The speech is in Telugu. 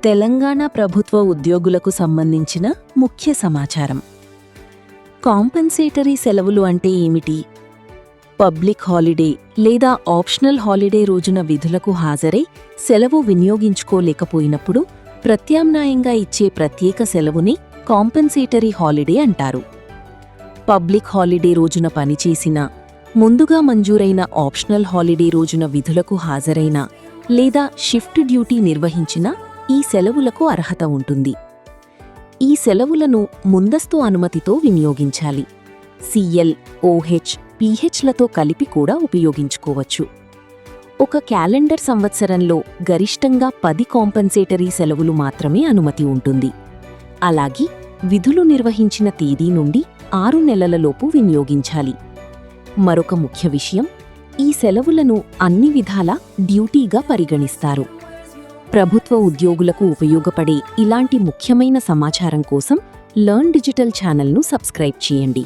తెలంగాణ ప్రభుత్వ ఉద్యోగులకు సంబంధించిన ముఖ్య సమాచారం. కాంపెన్సేటరీ సెలవులు అంటే ఏమిటి? పబ్లిక్ హాలిడే లేదా ఆప్షనల్ హాలిడే రోజున విధులకు హాజరై సెలవు వినియోగించుకోలేకపోయినప్పుడు ప్రత్యామ్నాయంగా ఇచ్చే ప్రత్యేక సెలవుని కాంపెన్సేటరీ హాలిడే అంటారు. పబ్లిక్ హాలిడే రోజున పనిచేసినా, ముందుగా మంజూరైన ఆప్షనల్ హాలిడే రోజున విధులకు హాజరైనా లేదా షిఫ్ట్ డ్యూటీ నిర్వహించినా ఈ సెలవులకు అర్హత ఉంటుంది. ఈ సెలవులను ముందస్తు అనుమతితో వినియోగించాలి. CL, OH, PHలతో కలిపి కూడా ఉపయోగించుకోవచ్చు. ఒక క్యాలెండర్ సంవత్సరంలో గరిష్టంగా 10 కాంపెన్సేటరీ సెలవులు మాత్రమే అనుమతి ఉంటుంది. అలాగే విధులు నిర్వహించిన తేదీ నుండి 6 నెలలలోపు వినియోగించాలి. మరొక ముఖ్య విషయం, ఈ సెలవులను అన్ని విధాలా డ్యూటీగా పరిగణిస్తారు. ప్రభుత్వ ఉద్యోగులకు ఉపయోగపడే ఇలాంటి ముఖ్యమైన సమాచారం కోసం లర్న్ డిజిటల్ ఛానల్ను సబ్స్క్రైబ్ చేయండి.